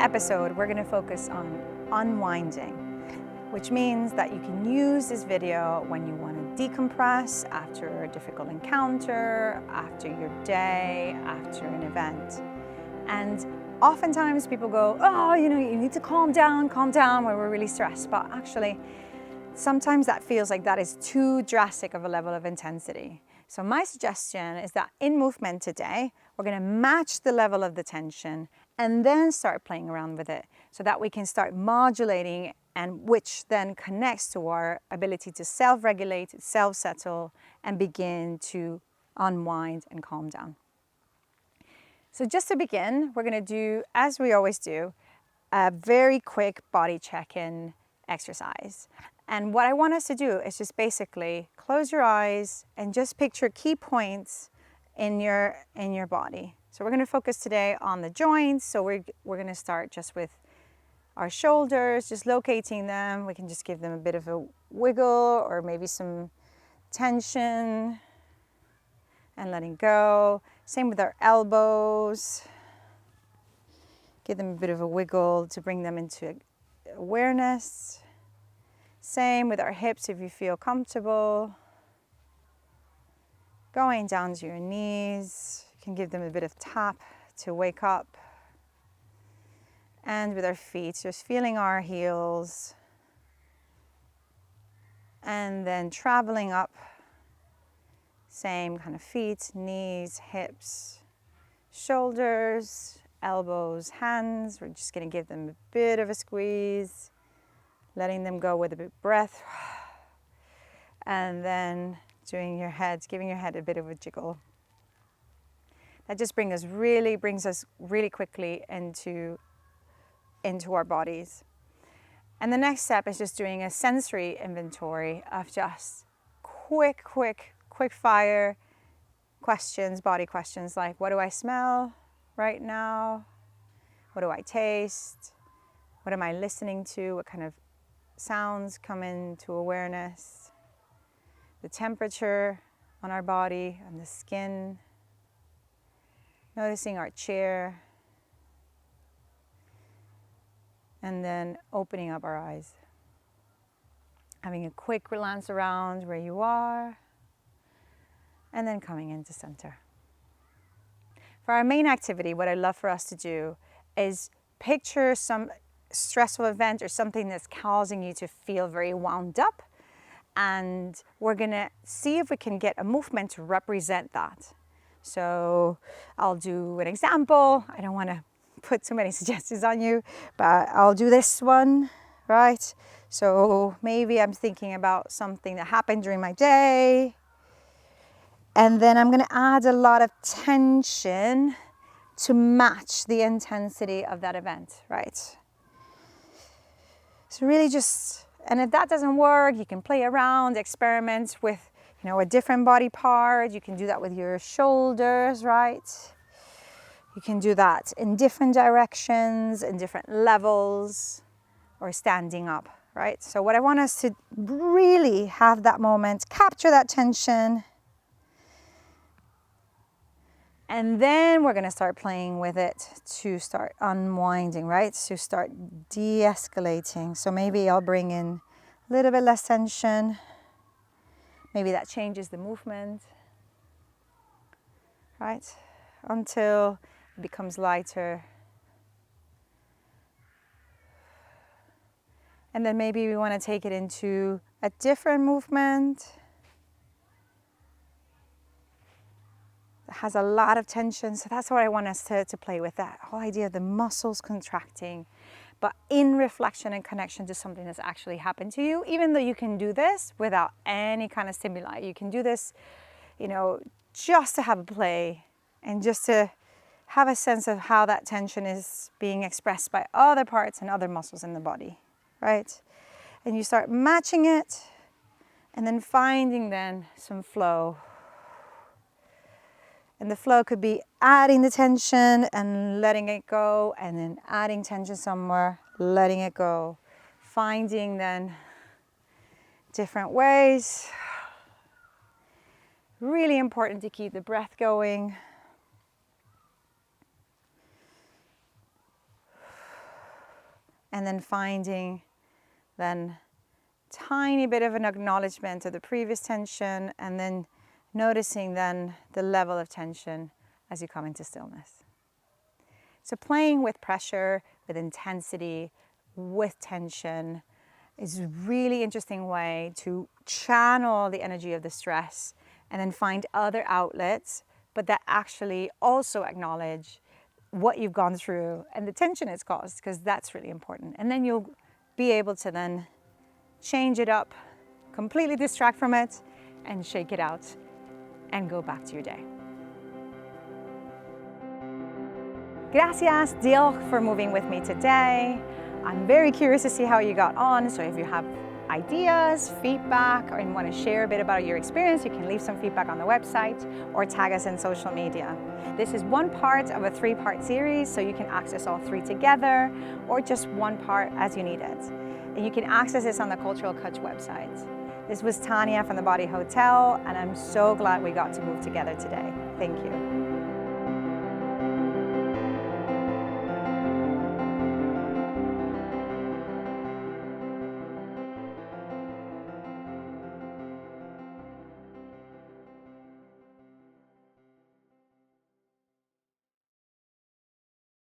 episode, we're going to focus on unwinding, which means that you can use this video when you want to decompress after a difficult encounter, after your day, after an event. And oftentimes people go, oh, you need to calm down when we're really stressed. But actually, sometimes that feels like that is too drastic of a level of intensity. So my suggestion is that in movement today, we're going to match the level of the tension and then start playing around with it so that we can start modulating, and which then connects to our ability to self-regulate, self-settle, and begin to unwind and calm down. So just to begin, we're going to do, as we always do, a very quick body check-in exercise. And what I want us to do is just basically close your eyes and just picture key points in your body. So we're going to focus today on the joints. So we're going to start just with our shoulders, just locating them. We can just give them a bit of a wiggle or maybe some tension and letting go. Same with our elbows. Give them a bit of a wiggle to bring them into awareness. Same with our hips if you feel comfortable. Going down to your knees. You can give them a bit of tap to wake up. And with our feet, just feeling our heels. And then traveling up. Same kind of feet, knees, hips, shoulders, elbows, hands. We're just going to give them a bit of a squeeze. Letting them go with a big breath. And then giving your head a bit of a jiggle. That just brings us really quickly into our bodies. And the next step is just doing a sensory inventory of just quick fire questions, body questions like, what do I smell right now? What do I taste? What am I listening to? What kind of sounds come into awareness? The temperature on our body, on the skin. Noticing our chair. And then opening up our eyes. Having a quick glance around where you are. And then coming into center. For our main activity, what I'd love for us to do is picture some stressful event or something that's causing you to feel very wound up. And we're going to see if we can get a movement to represent that. So I'll do an example. I don't want to put too many suggestions on you, but I'll do this one, right? So maybe I'm thinking about something that happened during my day. And then I'm going to add a lot of tension to match the intensity of that event, right? So really just, and if that doesn't work, you can play around, experiment with, a different body part. You can do that with your shoulders, right? You can do that in different directions, in different levels, or standing up, right? So what I want us to really have that moment, capture that tension. And then we're going to start playing with it to start unwinding, right? To start de-escalating. So maybe I'll bring in a little bit less tension. Maybe that changes the movement, right? Until it becomes lighter. And then maybe we want to take it into a different movement. Has a lot of tension, so that's what I want us to play with, that whole idea of the muscles contracting, but in reflection and connection to something that's actually happened to you, even though you can do this without any kind of stimuli. You can do this, just to have a play and just to have a sense of how that tension is being expressed by other parts and other muscles in the body, right? And you start matching it and then finding then some flow. And the flow could be adding the tension and letting it go, and then adding tension somewhere, letting it go. Finding then different ways. Really important to keep the breath going. and then finding then tiny bit of an acknowledgement of the previous tension, and then noticing then the level of tension as you come into stillness. So playing with pressure, with intensity, with tension is a really interesting way to channel the energy of the stress and then find other outlets, but that actually also acknowledge what you've gone through and the tension it's caused, because that's really important. And then you'll be able to then change it up, completely distract from it, and shake it out and go back to your day. Gracias, diolch for moving with me today. I'm very curious to see how you got on, so if you have ideas, feedback, or you want to share a bit about your experience, you can leave some feedback on the website or tag us in social media. This is one part of a 3-part series, so you can access all 3 together or just one part as you need it. And you can access this on the Cultural Cwtsh website. This was Thania from the Body Hotel, and I'm so glad we got to move together today. Thank you.